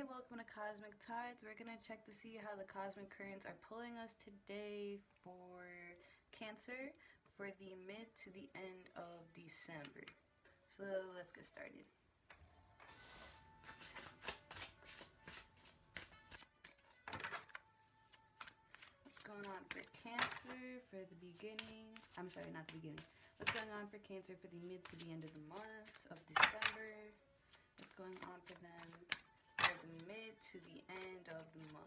Hey, welcome to Cosmic Tides. We're going to check to see how the cosmic currents are pulling us today for Cancer for the mid to the end of December. So let's get started. What's going on for Cancer for the beginning? I'm sorry, not the beginning. What's going on for Cancer for the mid to the end of the month of December? What's going on for them for the mid to the end of the month?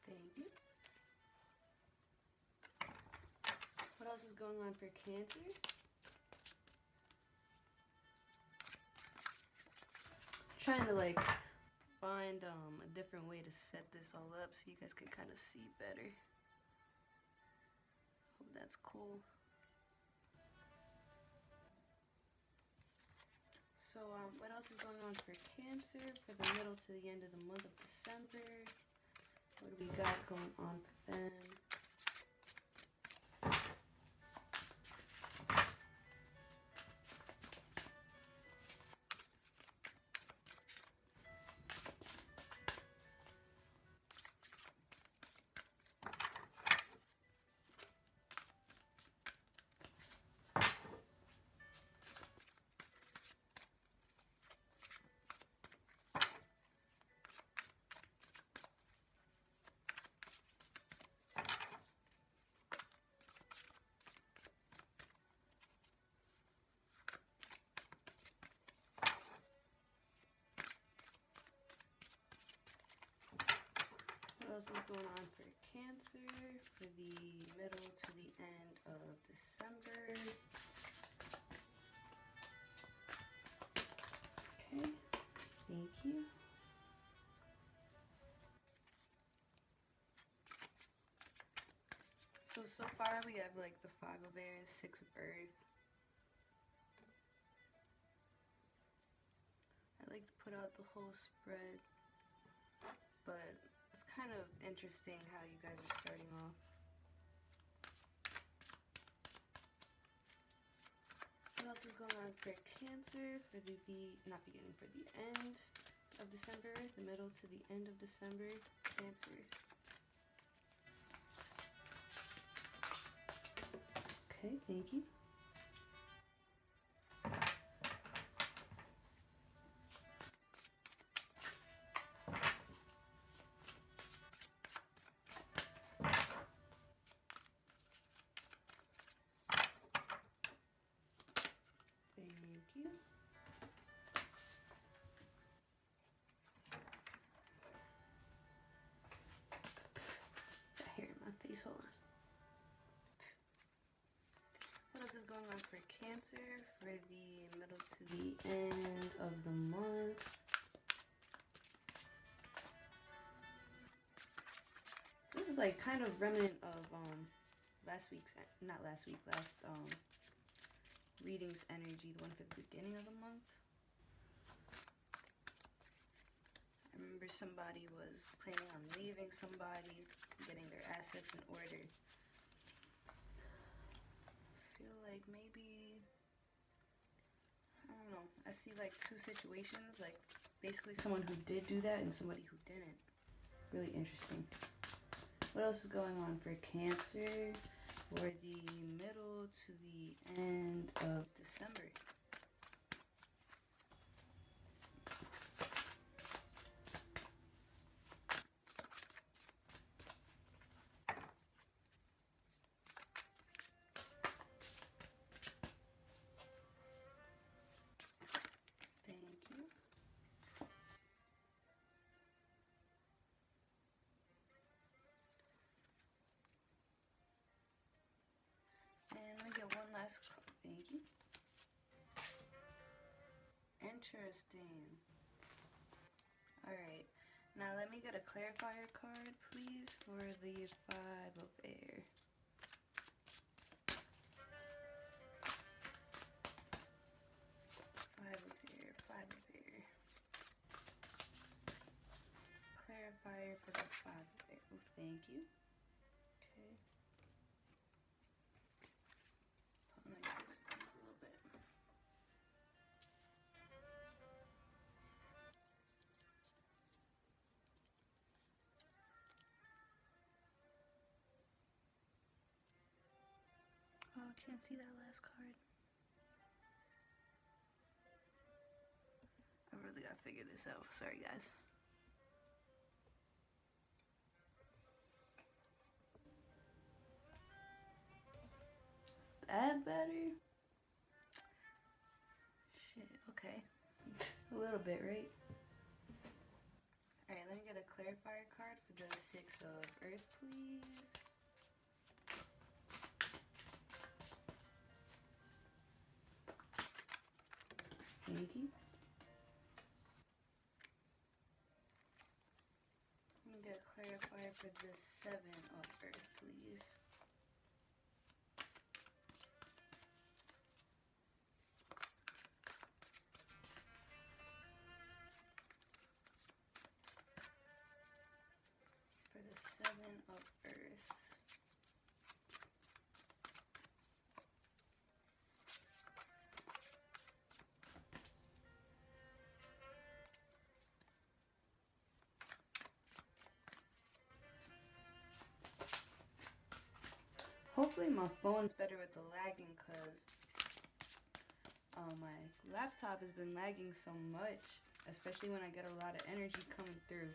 Thank you. What else is going on for Cancer? Trying to find a different way to set this all up so you guys can kind of see better. Hope that's cool. So what else is going on for Cancer for the middle to the end of the month of December? What do we got going on for them? What else is going on for Cancer for the middle to the end of December? Okay, thank you. So far we have the 5 of Air, 6 of Earth. I like to put out the whole spread, but it's kind of interesting how you guys are starting off. What else is going on for Cancer for the for the end of December, the middle to the end of December, Cancer. Okay, thank you. Thank you. Got hair in my face, hold on. What else is going on for Cancer for the middle to the end of the month? This is kind of remnant of last reading's energy, the one for the beginning of the month. I remember somebody was planning on leaving somebody, getting their assets in order. I feel like maybe, I don't know, I see two situations, basically someone who did do that and somebody who didn't. Really interesting. What else is going on for Cancer for the middle to the end of December? Thank you. And let me get one last card. Thank you. Interesting. Alright. Now let me get a clarifier card, please, for the 5 of Air. Thank you. Okay. Let me fix these a little bit. Oh, I can't see that last card. I really gotta figure this out. Sorry, guys. Is that better? Shit, okay. A little bit, right? Alright, let me get a clarifier card for the Six of Earth, please. Thank you. Let me get a clarifier for the Seven of Earth, please. For the Seven of Earth. Hopefully my phone's better with the lagging, because my laptop has been lagging so much, especially when I get a lot of energy coming through.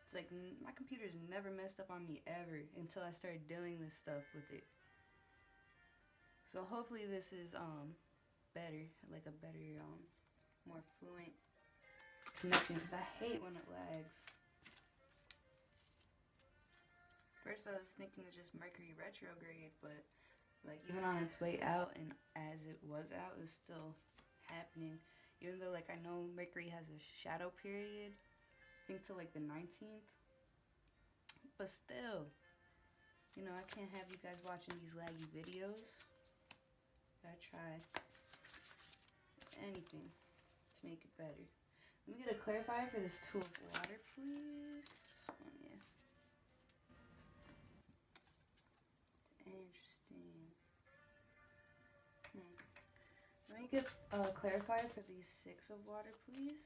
It's like my computer's never messed up on me ever until I started doing this stuff with it. So hopefully this is better, like a better more fluent connection, because I hate when it lags. First I was thinking it's just Mercury retrograde, but like even on its way out and as it was out, it was still happening. Even though like I know Mercury has a shadow period, I think till like the 19th. But still, you know, I can't have you guys watching these laggy videos. I try anything to make it better. Let me get a clarifier for this Two of Water, please. This one, yeah. Interesting. Let me get a clarifier for the Six of Water, please.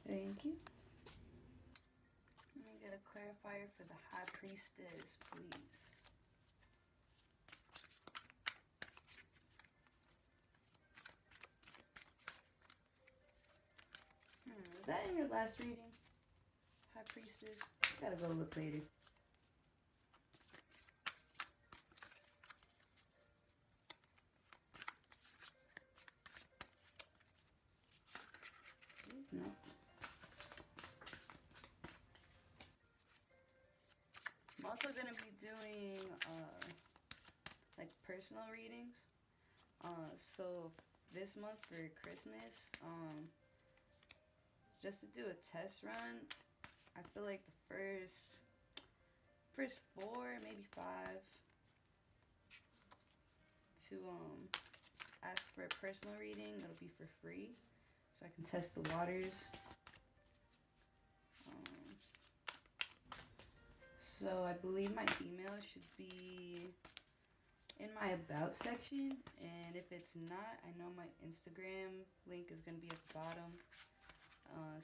Thank you. Let me get a clarifier for the High Priestess, please. Was that in your last reading? High Priestess? Gotta go look later. No. I'm also gonna be doing like personal readings. So this month for Christmas, just to do a test run, I feel like the first 4, maybe 5, to ask for a personal reading. It'll be for free, so I can test the waters. So I believe my email should be in my about section, and if it's not, I know my Instagram link is going to be at the bottom.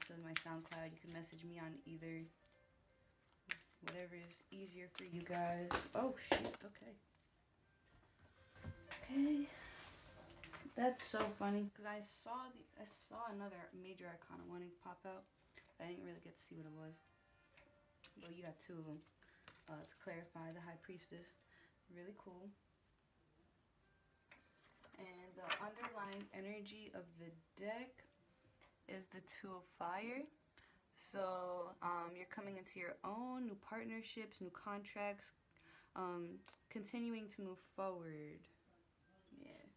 So my SoundCloud, you can message me on either, whatever is easier for you guys. Oh shit, okay. Okay. That's so funny, because I saw another major arcana wanting to pop out. I didn't really get to see what it was. But you got 2 of them to clarify the High Priestess. Really cool. And the underlying energy of the deck is the Two of Fire. So you're coming into your own, new partnerships, new contracts, continuing to move forward. Yeah.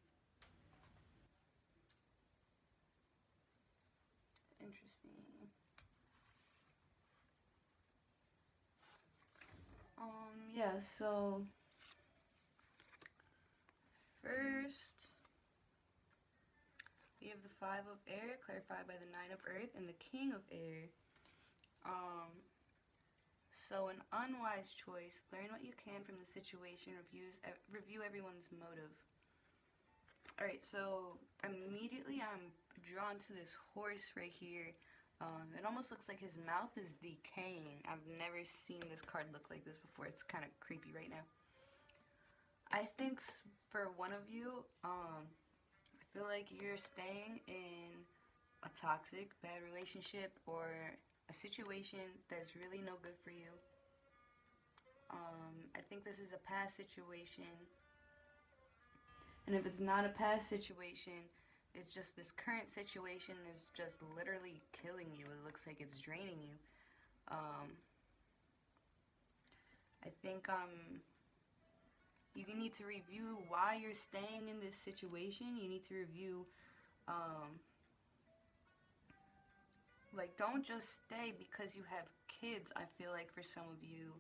Interesting. Yeah, so of the 5 of air, clarified by the 9 of earth, and the king of air. So an unwise choice. Learn what you can from the situation. Review everyone's motive. Alright, so immediately I'm drawn to this horse right here. It almost looks like his mouth is decaying. I've never seen this card look like this before. It's kind of creepy right now. I think for one of you, I feel like you're staying in a toxic, bad relationship or a situation that's really no good for you. I think this is a past situation. And if it's not a past situation, it's just this current situation is just literally killing you. It looks like it's draining you. I think you need to review why you're staying in this situation. You need to review, like, don't just stay because you have kids. I feel like for some of you,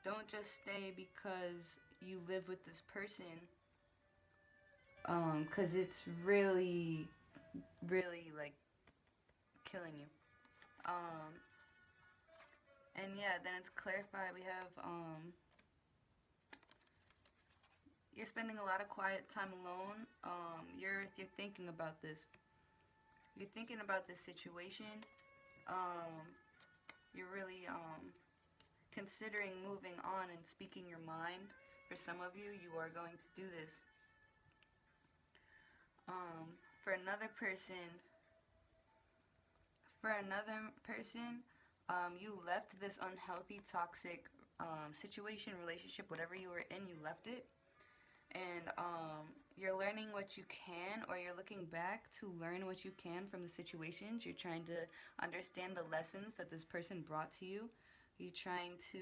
don't just stay because you live with this person, because it's really, really, like, killing you. And yeah, then it's clarified. We have, you're spending a lot of quiet time alone. You're thinking about this. You're thinking about this situation. You're really, considering moving on and speaking your mind. For some of you, you are going to do this. For another person, you left this unhealthy, toxic situation, relationship, whatever you were in, you left it. And you're learning what you can, or you're looking back to learn what you can from the situations. You're trying to understand the lessons that this person brought to you. You're trying to,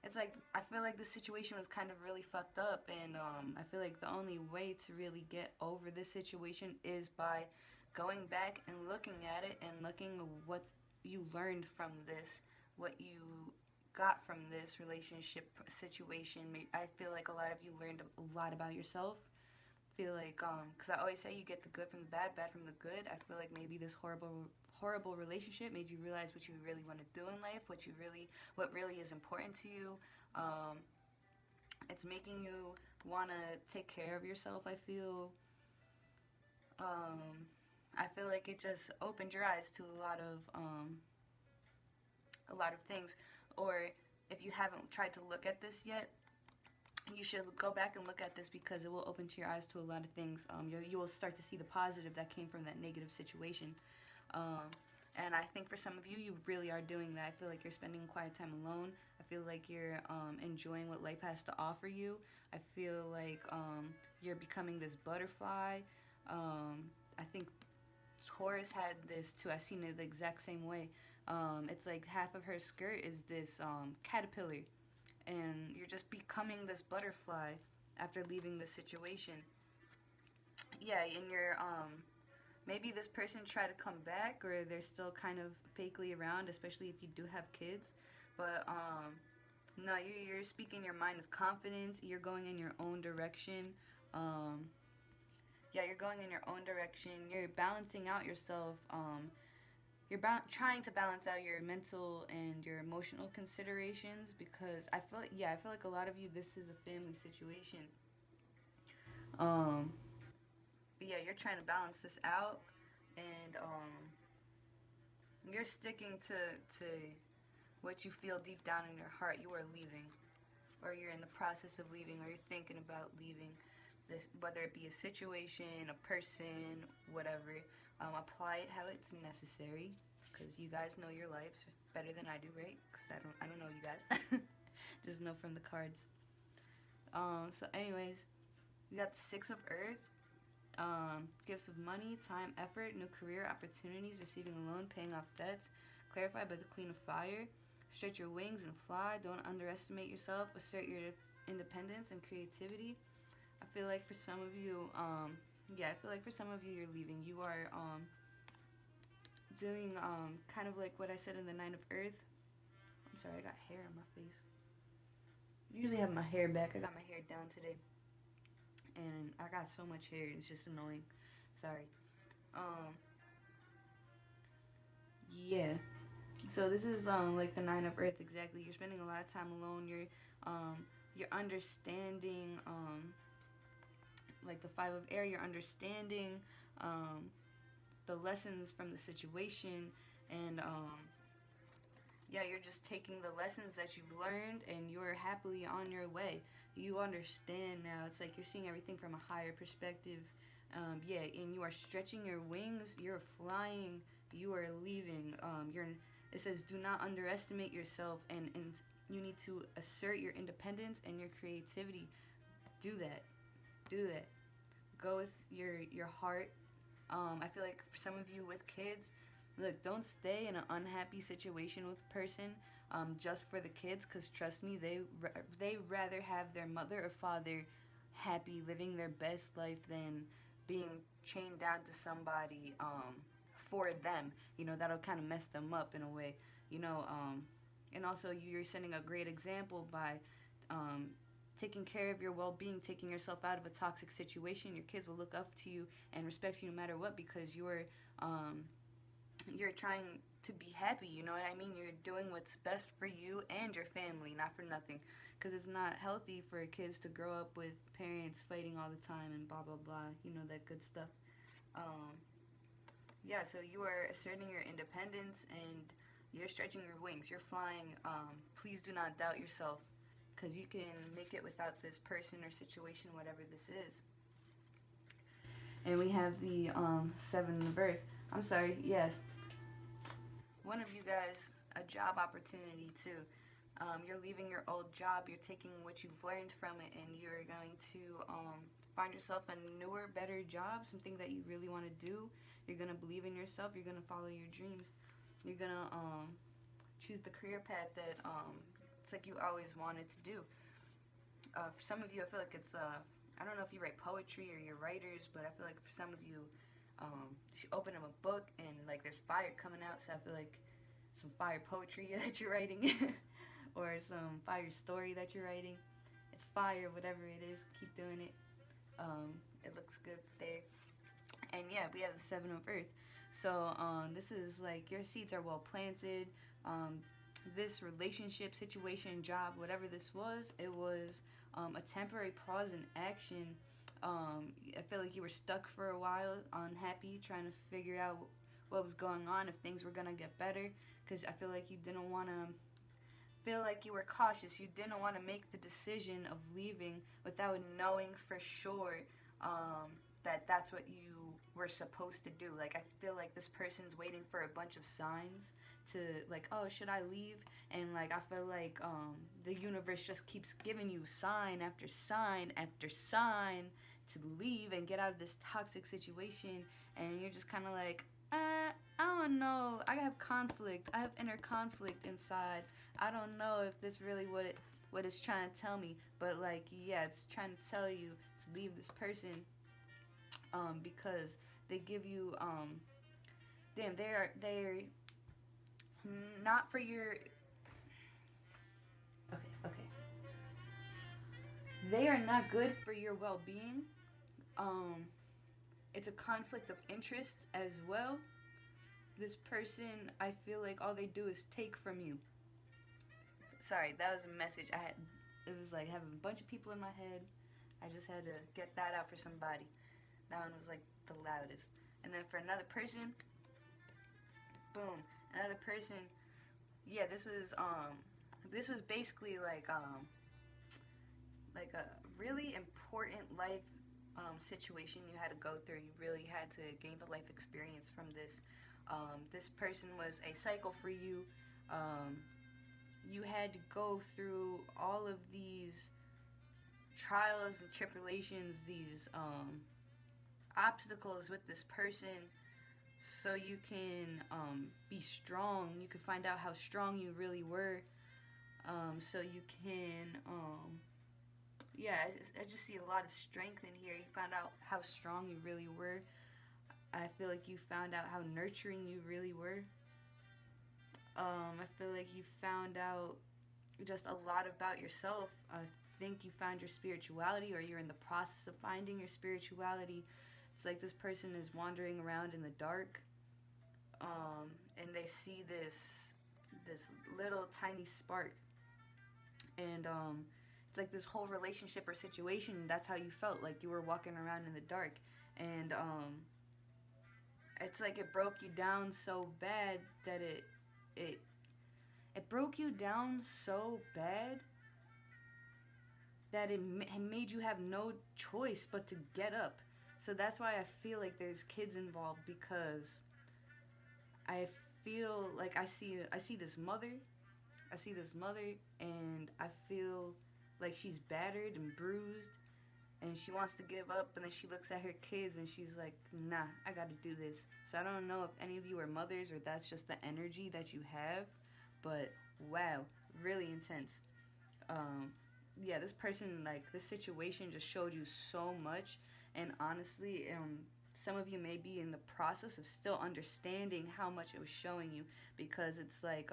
it's like, I feel like the situation was kind of really fucked up, and I feel like the only way to really get over this situation is by going back and looking at it and looking at what you learned from this, what you got from this relationship situation. I feel like a lot of you learned a lot about yourself. I feel like, because I always say you get the good from the bad, bad from the good. I feel like maybe this horrible relationship made you realize what you really want to do in life, what really is important to you. It's making you want to take care of yourself, I feel. I feel like it just opened your eyes to a lot of things. Or if you haven't tried to look at this yet, you should go back and look at this, because it will open to your eyes to a lot of things. You will start to see the positive that came from that negative situation. And I think for some of you, you really are doing that. I feel like you're spending quiet time alone. I feel like you're enjoying what life has to offer you. I feel like you're becoming this butterfly. I think Taurus had this too. I've seen it the exact same way. It's like half of her skirt is this caterpillar, and you're just becoming this butterfly after leaving the situation. Yeah, and you're maybe this person tried to come back, or they're still kind of fakely around, especially if you do have kids. But no, you're speaking your mind with confidence. You're going in your own direction. Yeah, you're going in your own direction. You're balancing out yourself. You're trying to balance out your mental and your emotional considerations, because I feel like a lot of you, this is a family situation. But yeah, you're trying to balance this out, and you're sticking to what you feel deep down in your heart. You are leaving, or you're in the process of leaving, or you're thinking about leaving. This, whether it be a situation, a person, whatever. Apply it how it's necessary, because you guys know your lives better than I do, right? Because I don't know you guys. Just know from the cards. So anyways, we got the 6 of Earth. Gifts of money, time, effort, new career opportunities, receiving a loan, paying off debts. Clarified by the Queen of Fire. Stretch your wings and fly. Don't underestimate yourself. Assert your independence and creativity. I feel like for some of you, you're leaving. You are doing kind of like what I said in the 9 of Earth. I'm sorry, I got hair on my face. Usually have my hair back. I got my hair down today. and I got so much hair. It's just annoying. Sorry. Um, yeah. So this is like the Nine of Earth exactly. You're spending a lot of time alone. You're understanding like the Five of Air. You're understanding um the lessons from the situation, and yeah, you're just taking the lessons that you've learned and you're happily on your way. You understand now. It's like you're seeing everything from a higher perspective. Yeah, and you are stretching your wings. You're flying. You are leaving. It says, do not underestimate yourself, and you need to assert your independence and your creativity. Do that. Do that. Go with your heart. I feel like for some of you with kids, look, don't stay in an unhappy situation with a person just for the kids, because trust me, they rather have their mother or father happy, living their best life, than being chained down to somebody for them. That'll kind of mess them up in a way. And also you're setting a great example by um, taking care of your well-being, taking yourself out of a toxic situation. Your kids will look up to you and respect you no matter what, because you're trying to be happy. You know what I mean? You're doing what's best for you and your family, not for nothing. Because it's not healthy for kids to grow up with parents fighting all the time and blah blah blah. That good stuff. Um, yeah, so you are asserting your independence and you're stretching your wings. You're flying. Please do not doubt yourself, because you can make it without this person or situation, whatever this is. And we have the Seven of Earth. I'm sorry, yeah. One of you guys, a job opportunity too. You're leaving your old job, you're taking what you've learned from it, and you're going to find yourself a newer, better job, something that you really want to do. You're going to believe in yourself, you're going to follow your dreams. You're going to choose the career path that it's like you always wanted to do. For some of you, I feel like it's, I don't know if you write poetry or you're writers, but I feel like for some of you, you open up a book and like there's fire coming out, so I feel like some fire poetry that you're writing or some fire story that you're writing. It's fire, whatever it is, keep doing it. It looks good there. And yeah, we have the Seven of Earth. So this is like your seeds are well planted. This relationship, situation, job, whatever this was, it was a temporary pause in action. I feel like you were stuck for a while, unhappy, trying to figure out what was going on, if things were going to get better, because I feel like you didn't want to feel like you were cautious. You didn't want to make the decision of leaving without knowing for sure that that's what you were supposed to do. Like, I feel like this person's waiting for a bunch of signs to, like, oh, should I leave? And, like, I feel like the universe just keeps giving you sign after sign after sign to leave and get out of this toxic situation. And you're just kind of like, I don't know. I have conflict. I have inner conflict inside. I don't know if this really what it's trying to tell me. But, like, yeah, it's trying to tell you to leave this person because they give you they're not for your okay. They are not good for your well-being. It's a conflict of interests as well. This person, I feel like all they do is take from you. Sorry, that was a message I had. It was like having a bunch of people in my head. I just had to get that out for somebody. That one was like the loudest. And then for another person, boom, another person. Yeah, this was basically like a really important life situation you had to go through. You really had to gain the life experience from this. This person was a cycle for you. You had to go through all of these trials and tribulations, these obstacles with this person, so you can be strong. You can find out how strong you really were. So you can, yeah, I just see a lot of strength in here. You found out how strong you really were. I feel like you found out how nurturing you really were. I feel like you found out just a lot about yourself. I think you found your spirituality, or you're in the process of finding your spirituality. It's like this person is wandering around in the dark, and they see this little tiny spark, and it's like this whole relationship or situation. That's how you felt, like you were walking around in the dark, and it's like it broke you down so bad that it it broke you down so bad that it made you have no choice but to get up. So that's why I feel like there's kids involved, because I feel like I see this mother. I see this mother, and I feel like she's battered and bruised, and she wants to give up, and then she looks at her kids and she's like, nah, I gotta do this. So I don't know if any of you are mothers, or that's just the energy that you have, but wow, really intense. Yeah, this person, like, this situation just showed you so much, and honestly, some of you may be in the process of still understanding how much it was showing you, because it's like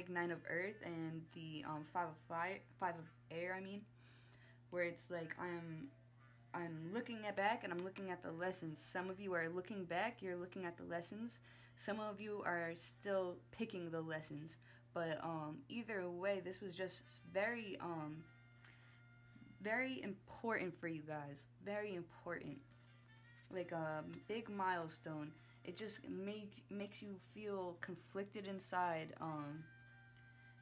Nine of Earth and the Five of Fire, Five of Air. I mean, where it's like I'm looking at back and I'm looking at the lessons. Some of you are looking back, you're looking at the lessons. Some of you are still picking the lessons. But either way, this was just very important for you guys. Very important. Like a big milestone. It just makes you feel conflicted inside.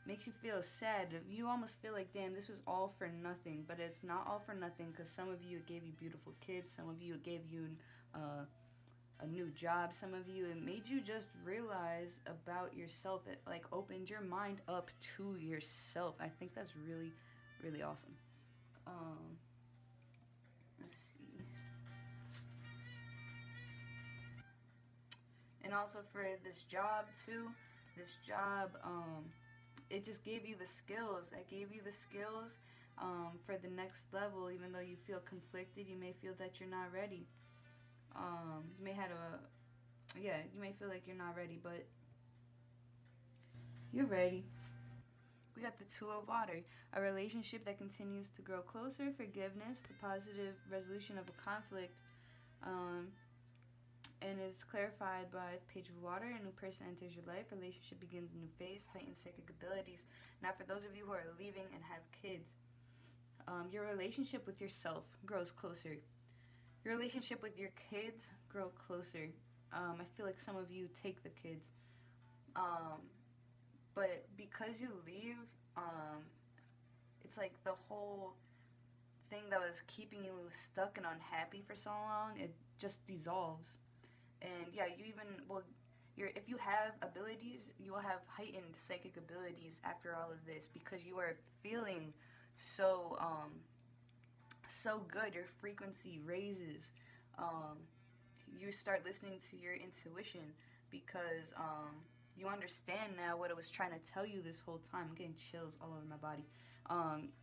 Makes you feel sad. You almost feel like, damn, this was all for nothing. But it's not all for nothing, because some of you, it gave you beautiful kids. Some of you, it gave you a new job. Some of you, it made you just realize about yourself. It like opened your mind up to yourself. I think that's really, really awesome. Let's see. And also for this job too. This job, it just gave you the skills. It gave you the skills for the next level. Even though you feel conflicted, you may feel that you're not ready. You may have you may feel like you're not ready, but you're ready. We got the Two of Water, a relationship that continues to grow closer, forgiveness, the positive resolution of a conflict, and is clarified by the Page of Water. A new person enters your life. Relationship begins a new phase. Heightened psychic abilities. Now, for those of you who are leaving and have kids, your relationship with yourself grows closer. Your relationship with your kids grow closer. I feel like some of you take the kids, but because you leave, it's like the whole thing that was keeping you stuck and unhappy for so long, it just dissolves. And yeah, you even, well, if you have abilities, you will have heightened psychic abilities after all of this, because you are feeling so so good. Your frequency raises. You start listening to your intuition, because you understand now what it was trying to tell you this whole time. I'm getting chills all over my body.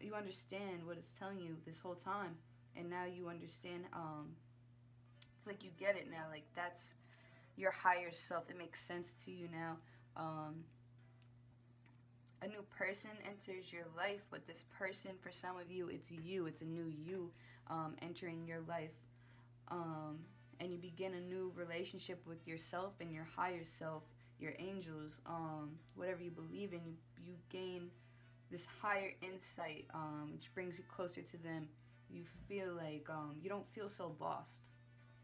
You understand what it's telling you this whole time, and now you understand. It's like you get it now. Like, that's your higher self. It makes sense to you now. A new person enters your life, but this person, for some of you, it's you. It's a new you entering your life. And you begin a new relationship with yourself and your higher self, your angels, whatever you believe in. You gain this higher insight, which brings you closer to them. You feel like you don't feel so lost.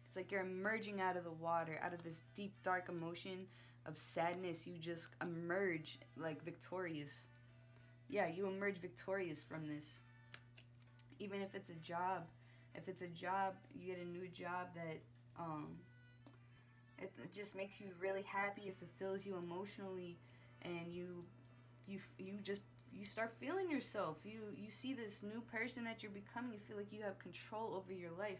It's like you're emerging out of the water, out of this deep, dark emotion of sadness. You just emerge like victorious. Yeah, you emerge victorious from this. Even if it's a job. If it's a job, you get a new job that it just makes you really happy. It fulfills you emotionally, and you start feeling yourself. You see this new person that you're becoming. You feel like you have control over your life.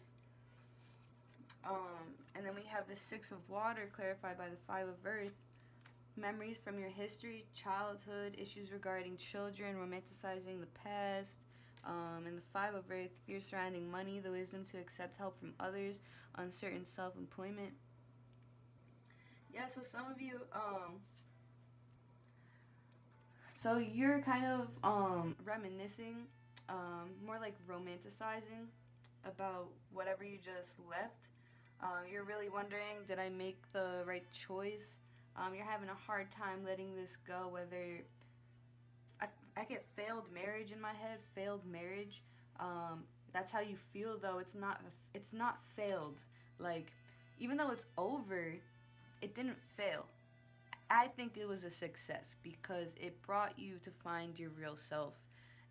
And then we have the Six of Water, clarified by the Five of Earth. Memories from your history, childhood, issues regarding children, romanticizing the past. And the Five of Earth, fear surrounding money, the wisdom to accept help from others, uncertain self-employment. Yeah, so some of you, So you're kind of reminiscing, more like romanticizing about whatever you just left. You're really wondering, did I make the right choice? You're having a hard time letting this go. Whether I, I get failed marriage in my head, failed marriage. That's how you feel though. It's not failed. Like, even though it's over, it didn't fail. I think it was a success because it brought you to find your real self.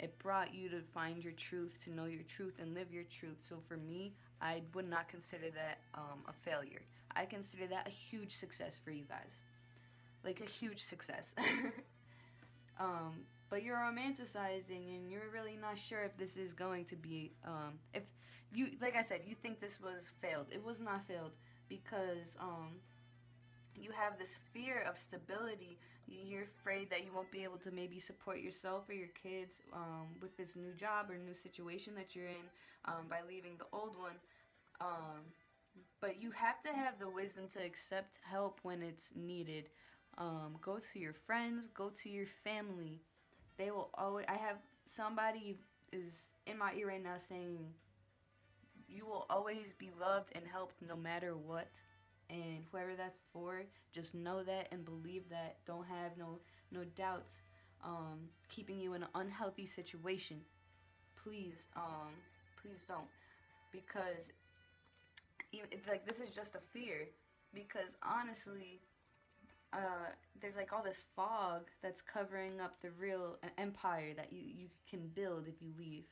It brought you to find your truth, to know your truth, and live your truth. So for me, I would not consider that a failure. I consider that a huge success for you guys. Like a huge success. um, but you're romanticizing and you're really not sure if this is going to be, if you, like I said, you think this was failed. It was not failed because you have this fear of stability. You're afraid that you won't be able to maybe support yourself or your kids with this new job or new situation that you're in by leaving the old one. Um, but you have to have the wisdom to accept help when it's needed. Go to your friends, go to your family. They will always. I have somebody is in my ear right now saying, "You will always be loved and helped no matter what." And whoever that's for, just know that and believe that. Don't have no doubts keeping you in an unhealthy situation. Please, please don't, because even, like, this is just a fear. Because honestly, there's like all this fog that's covering up the real empire that you can build if you leave.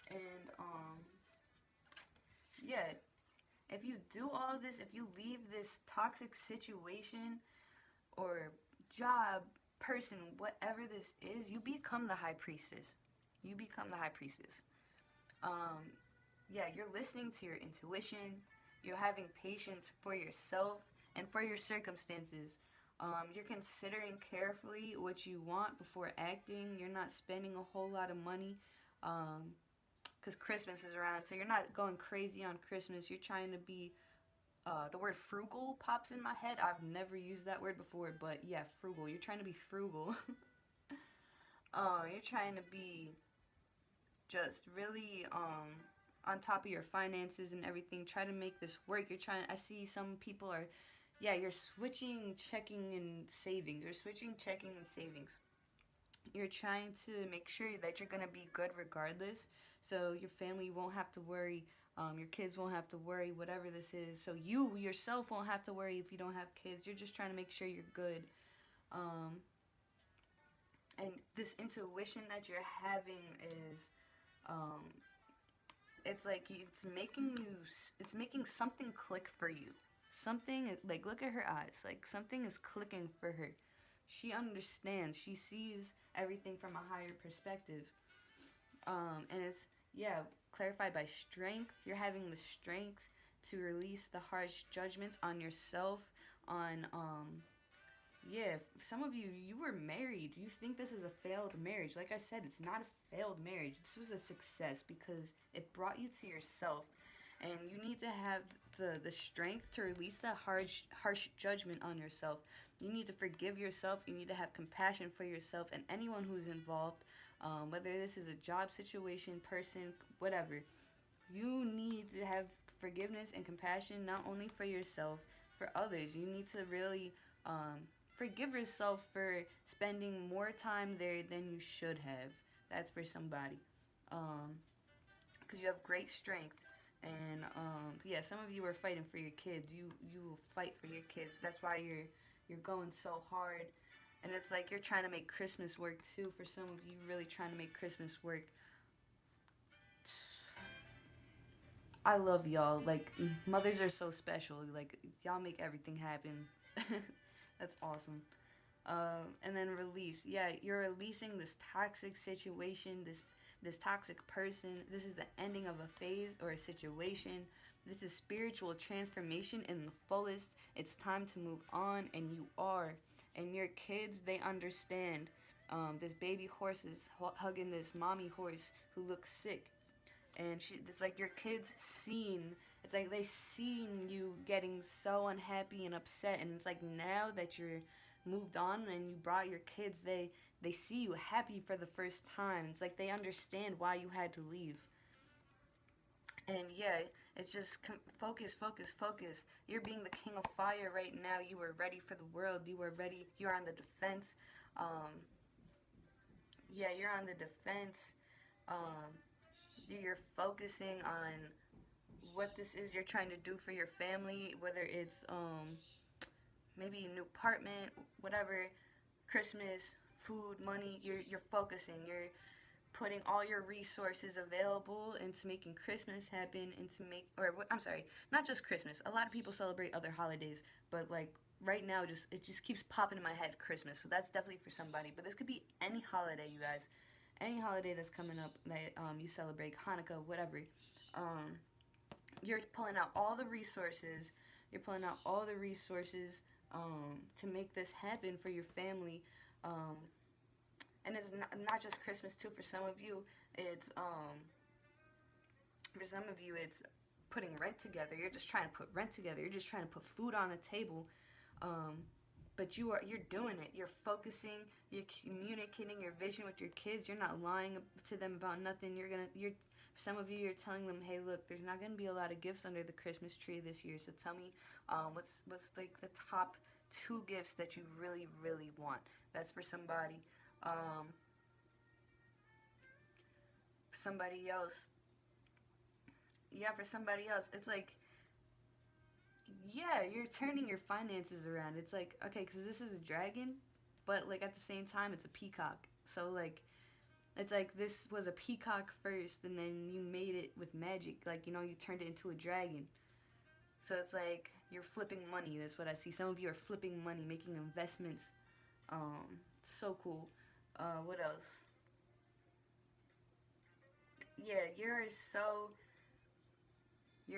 And yeah, if you do all this, if you leave this toxic situation or job, person, whatever this is, you become the high priestess. You become the high priestess. Um, yeah, you're listening to your intuition. You're having patience for yourself and for your circumstances. You're considering carefully what you want before acting. You're not spending a whole lot of money. Because Christmas is around, so you're not going crazy on Christmas. You're trying to be, the word frugal pops in my head. I've never used that word before, but yeah, frugal. You're trying to be frugal. You're trying to be just really on top of your finances and everything. Try to make this work. You're trying. I see some people are, yeah. You're switching checking and savings. You're switching checking and savings. You're trying to make sure that you're gonna be good regardless. So your family won't have to worry. Your kids won't have to worry. Whatever this is. So you yourself won't have to worry if you don't have kids. You're just trying to make sure you're good. Um, and this intuition that you're having is um, it's like it's making something click for you. Something like, look at her eyes, like something is clicking for her. She understands, she sees everything from a higher perspective. And it's, yeah, clarified by strength. You're having the strength to release the harsh judgments on yourself, on yeah, some of you were married. You think this is a failed marriage. Like I said, it's not a failed marriage. This was a success because it brought you to yourself. And you need to have the strength to release that harsh judgment on yourself. You need to forgive yourself. You need to have compassion for yourself and anyone who's involved, whether this is a job situation, person, whatever. You need to have forgiveness and compassion not only for yourself, for others. You need to really forgive yourself for spending more time there than you should have. That's for somebody. Because you have great strength. And yeah, some of you are fighting for your kids. You will fight for your kids. That's why you're going so hard. And it's like you're trying to make Christmas work too. For some of you, really trying to make Christmas work. I love y'all. Like, mothers are so special. Like, y'all make everything happen. That's awesome. And then release. Yeah, you're releasing this toxic situation, this toxic person. This is the ending of a phase or a situation. This is spiritual transformation in the fullest. It's time to move on, and you are. And your kids, they understand. This baby horse is hugging this mommy horse who looks sick. And it's like your kids it's like they seen you getting so unhappy and upset, and it's like now that moved on and you brought your kids, they see you happy for the first time. It's like they understand why you had to leave. And yeah, it's just focus, focus, focus. You're being the king of fire right now. You are ready for the world. You are ready. You're on the defense. Um, yeah, you're on the defense. Um, you're focusing on what this is you're trying to do for your family, whether it's maybe a new apartment, whatever, Christmas, food, money. You're focusing. You're putting all your resources available into making Christmas happen, I'm sorry, not just Christmas. A lot of people celebrate other holidays, but like right now, it just keeps popping in my head Christmas. So that's definitely for somebody. But this could be any holiday, you guys. Any holiday that's coming up that you celebrate, Hanukkah, whatever. Um, you're pulling out all the resources. You're pulling out all the resources to make this happen for your family. And it's not just Christmas too. For some of you, it's putting rent together. You're just trying to put rent together. You're just trying to put food on the table. But you're doing it. You're focusing. You're communicating your vision with your kids. You're not lying to them about nothing. Some of you, you're telling them, hey, look, there's not gonna be a lot of gifts under the Christmas tree this year. So tell me, what's like the top 2 gifts that you really, really want? That's for somebody. Somebody else. Yeah, for somebody else. It's like, yeah, you're turning your finances around. It's like, okay, because this is a dragon, but like at the same time, it's a peacock. So like, it's like this was a peacock first, and then you made it with magic. Like, you turned it into a dragon. So it's like you're flipping money. That's what I see. Some of you are flipping money, making investments. So cool. What else? Yeah, you're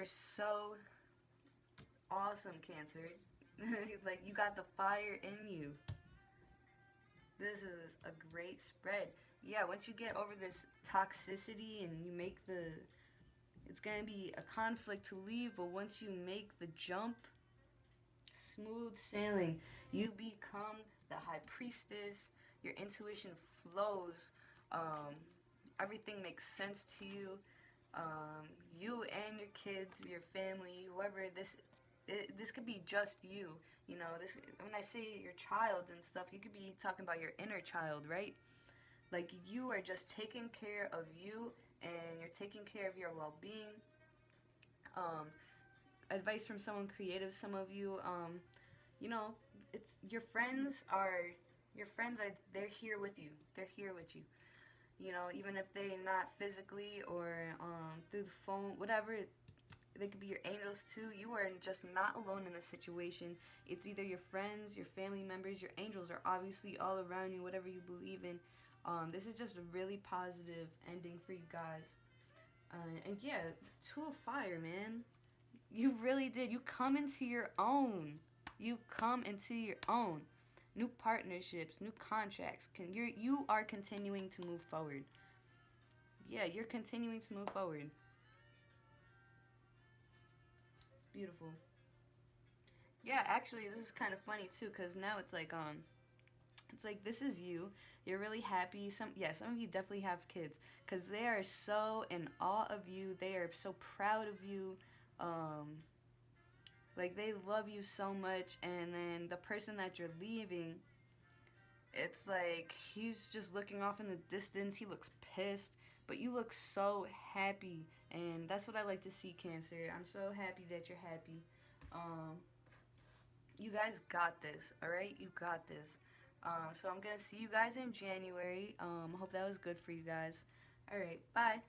so awesome, Cancer. Like, you got the fire in you. This is a great spread. Yeah, once you get over this toxicity and you make it's gonna be a conflict to leave, but once you make the jump, smooth sailing. You become the high priestess. Your intuition flows. Everything makes sense to you. You and your kids, your family, whoever this could be just you. When I say your child and stuff, you could be talking about your inner child, right? Like, you are just taking care of you, and you're taking care of your well-being. Advice from someone creative. Some of you, it's they're here with you. They're here with you. Even if they're not physically or through the phone, whatever. They could be your angels too. You are just not alone in this situation. It's either your friends, your family members, your angels are obviously all around you, whatever you believe in. This is just a really positive ending for you guys. And yeah, 2 of fire, man. You really did. You come into your own. You come into your own. New partnerships, new contracts. You are continuing to move forward. Yeah, you're continuing to move forward. It's beautiful. Yeah, actually, this is kind of funny too, cause now it's like this is you. You're really happy. Some of you definitely have kids, cause they are so in awe of you. They are so proud of you. Like, they love you so much, and then the person that you're leaving, it's like he's just looking off in the distance. He looks pissed, but you look so happy, and that's what I like to see, Cancer. I'm so happy that you're happy. You guys got this, all right? You got this. So I'm gonna see you guys in January. Hope that was good for you guys. All right, bye.